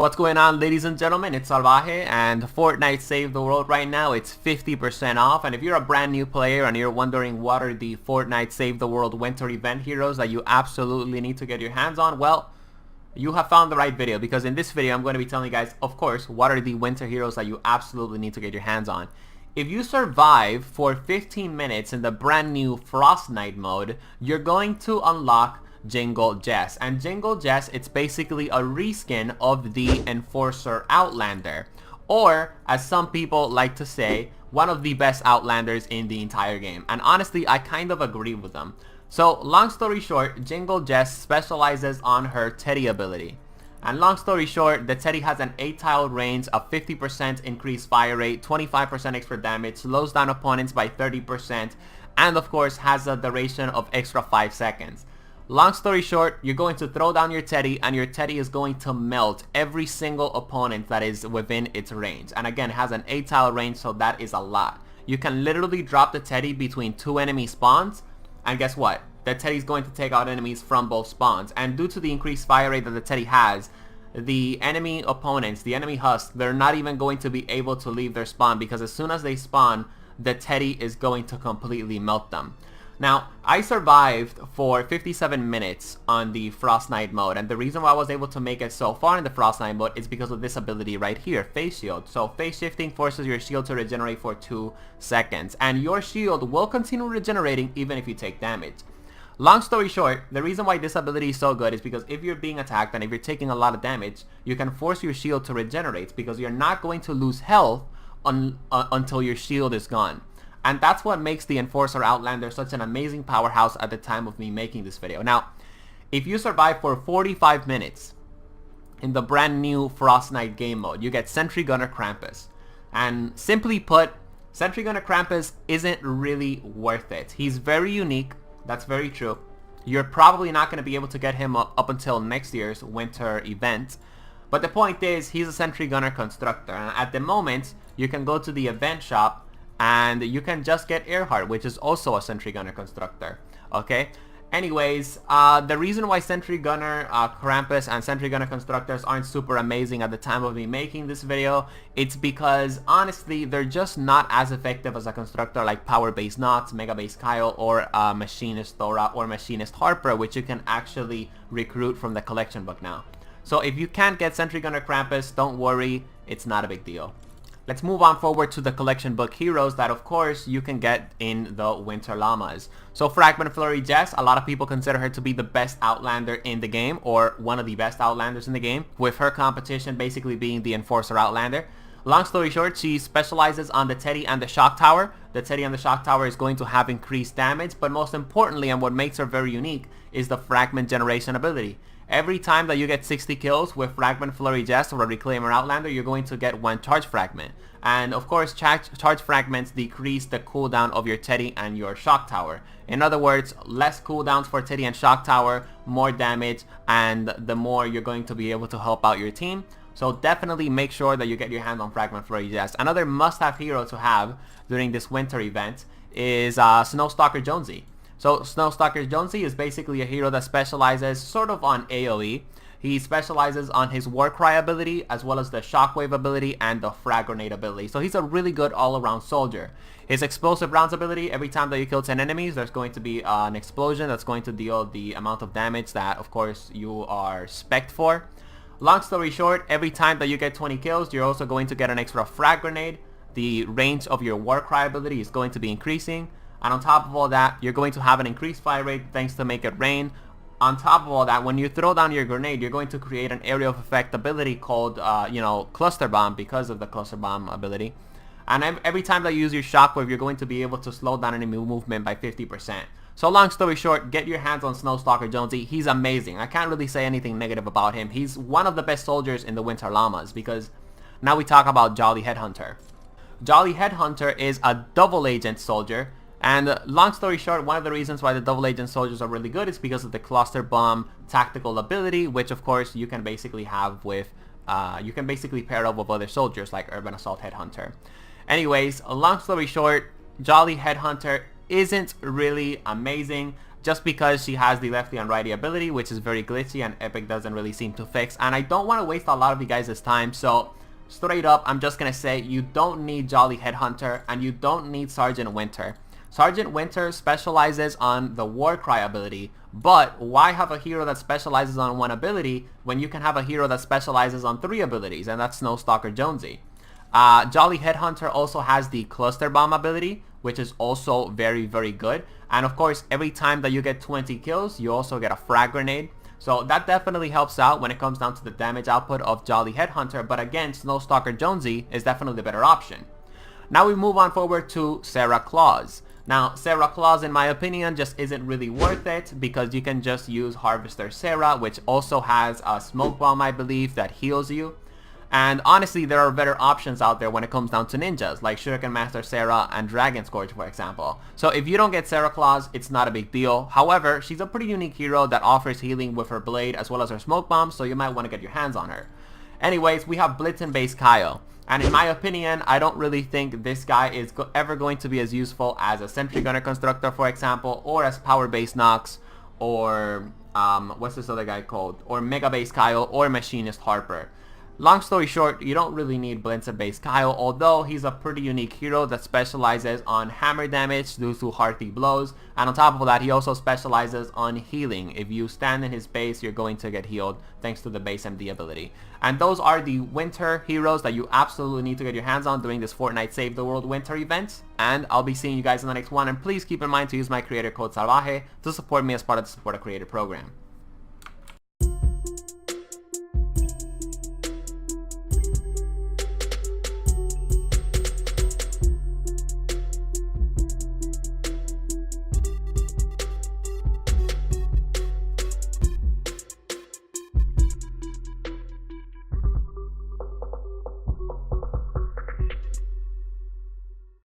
What's going on, ladies and gentlemen? It's Salvaje, and Fortnite Save the World right now. It's 50% off, and if you're a brand new player and you're wondering what are the Fortnite Save the World winter event heroes that you absolutely need to get your hands on, well, you have found the right video, because in this video I'm going to be telling you guys, of course, what are the winter heroes that you absolutely need to get your hands on. If you survive for 15 minutes in the brand new Fortnite mode, you're going to unlock Jingle Jess. And Jingle Jess, it's basically a reskin of the Enforcer Outlander, or as some people like to say, one of the best Outlanders in the entire game. And honestly, I kind of agree with them. So long story short, Jingle Jess specializes on her Teddy ability. And long story short, the Teddy has an 8-tile range, a 50% increased fire rate, 25% extra damage, slows down opponents by 30%, and of course has a duration of extra 5 seconds. Long story short, you're going to throw down your Teddy, and your Teddy is going to melt every single opponent that is within its range. And again, it has an 8-tile range, so that is a lot. You can literally drop the Teddy between 2 enemy spawns, and guess what? The Teddy is going to take out enemies from both spawns. And due to the increased fire rate that the Teddy has, the enemy opponents, the enemy husks, they're not even going to be able to leave their spawn, because as soon as they spawn, the Teddy is going to completely melt them. Now, I survived for 57 minutes on the Fortnite mode, and the reason why I was able to make it so far in the Fortnite mode is because of this ability right here, Phase Shield. So phase shifting forces your shield to regenerate for 2 seconds, and your shield will continue regenerating even if you take damage. Long story short, the reason why this ability is so good is because if you're being attacked and if you're taking a lot of damage, you can force your shield to regenerate, because you're not going to lose health until your shield is gone. And that's what makes the Enforcer Outlander such an amazing powerhouse at the time of me making this video. Now, if you survive for 45 minutes in the brand new Fortnite game mode, you get Sentry Gunner Krampus. And simply put, Sentry Gunner Krampus isn't really worth it. He's very unique, that's very true. You're probably not going to be able to get him up until next year's winter event. But the point is, he's a Sentry Gunner Constructor. And at the moment, you can go to the event shop and you can just get Earhart, which is also a Sentry Gunner Constructor. Okay? Anyways, the reason why Sentry Gunner Krampus and Sentry Gunner Constructors aren't super amazing at the time of me making this video, it's because honestly, they're just not as effective as a constructor like Power Base Knots, Mega Base Kyle, or Machinist Thora or Machinist Harper, which you can actually recruit from the collection book now. So if you can't get Sentry Gunner Krampus, don't worry, it's not a big deal. Let's move on forward to the collection book heroes that of course you can get in the Winter Llamas. So Fragment Flurry Jess, a lot of people consider her to be the best Outlander in the game, or one of the best Outlanders in the game, with her competition basically being the Enforcer Outlander. Long story short, she specializes on the Teddy and the Shock Tower. The Teddy and the Shock Tower is going to have increased damage, but most importantly, and what makes her very unique, is the Fragment Generation ability. Every time that you get 60 kills with Fragment Flurry Jess or a Reclaimer Outlander, you're going to get 1 Charge Fragment. And of course, Charge Fragments decrease the cooldown of your Teddy and your Shock Tower. In other words, less cooldowns for Teddy and Shock Tower, more damage, and the more you're going to be able to help out your team. So definitely make sure that you get your hands on Fragment Flurry Jess. Another must-have hero to have during this winter event is Snowstalker Jonesy. So Snowstalker Jonesy is basically a hero that specializes sort of on AoE. He specializes on his Warcry ability, as well as the Shockwave ability and the Frag Grenade ability. So he's a really good all-around soldier. His Explosive Rounds ability, every time that you kill 10 enemies, there's going to be an explosion that's going to deal the amount of damage that, of course, you are spec'd for. Long story short, every time that you get 20 kills, you're also going to get an extra Frag Grenade. The range of your Warcry ability is going to be increasing. And on top of all that, you're going to have an increased fire rate thanks to Make It Rain. On top of all that, when you throw down your grenade, you're going to create an area of effect ability called, Cluster Bomb, because of the Cluster Bomb ability. And every time that you use your Shockwave, you're going to be able to slow down enemy movement by 50%. So long story short, get your hands on Snowstalker Jonesy. He's amazing. I can't really say anything negative about him. He's one of the best soldiers in the Winter Llamas, because now we talk about Jolly Headhunter. Jolly Headhunter is a double agent soldier. And long story short, one of the reasons why the double agent soldiers are really good is because of the Cluster Bomb tactical ability, which of course you can basically have with, you can basically pair up with other soldiers like Urban Assault Headhunter. Anyways, long story short, Jolly Headhunter isn't really amazing. just because she has the lefty and righty ability, which is very glitchy and Epic doesn't really seem to fix. And I don't want to waste a lot of you guys' time, so straight up, I'm just going to say you don't need Jolly Headhunter and you don't need Sergeant Winter. Sergeant Winter specializes on the Warcry ability, but why have a hero that specializes on one ability when you can have a hero that specializes on 3 abilities, and that's Snowstalker Jonesy. Jolly Headhunter also has the Cluster Bomb ability, which is also very, very good. And of course, every time that you get 20 kills, you also get a frag grenade. So that definitely helps out when it comes down to the damage output of Jolly Headhunter, but again, Snowstalker Jonesy is definitely the better option. Now we move on forward to Sarah Claus. Now, Sarah Claus, in my opinion, just isn't really worth it because you can just use Harvester Sarah, which also has a Smoke Bomb, I believe, that heals you. And honestly, there are better options out there when it comes down to ninjas, like Shuriken Master Sarah and Dragon Scourge, for example. So if you don't get Sarah Claus, it's not a big deal. However, she's a pretty unique hero that offers healing with her blade as well as her Smoke Bomb, so you might want to get your hands on her. Anyways, we have Blitzen-based Kyle. And in my opinion, I don't really think this guy is ever going to be as useful as a Sentry Gunner Constructor, for example, or as Power-based Nox, or what's this other guy called? Or Mega-based Kyle, or Machinist Harper. Long story short, you don't really need Blitzen-based Kyle, although he's a pretty unique hero that specializes on hammer damage due to hearty blows, and on top of that, he also specializes on healing. If you stand in his base, you're going to get healed thanks to the base MD ability. And those are the winter heroes that you absolutely need to get your hands on during this Fortnite Save the World winter event. And I'll be seeing you guys in the next one, and please keep in mind to use my creator code Salvaje to support me as part of the Support a Creator program.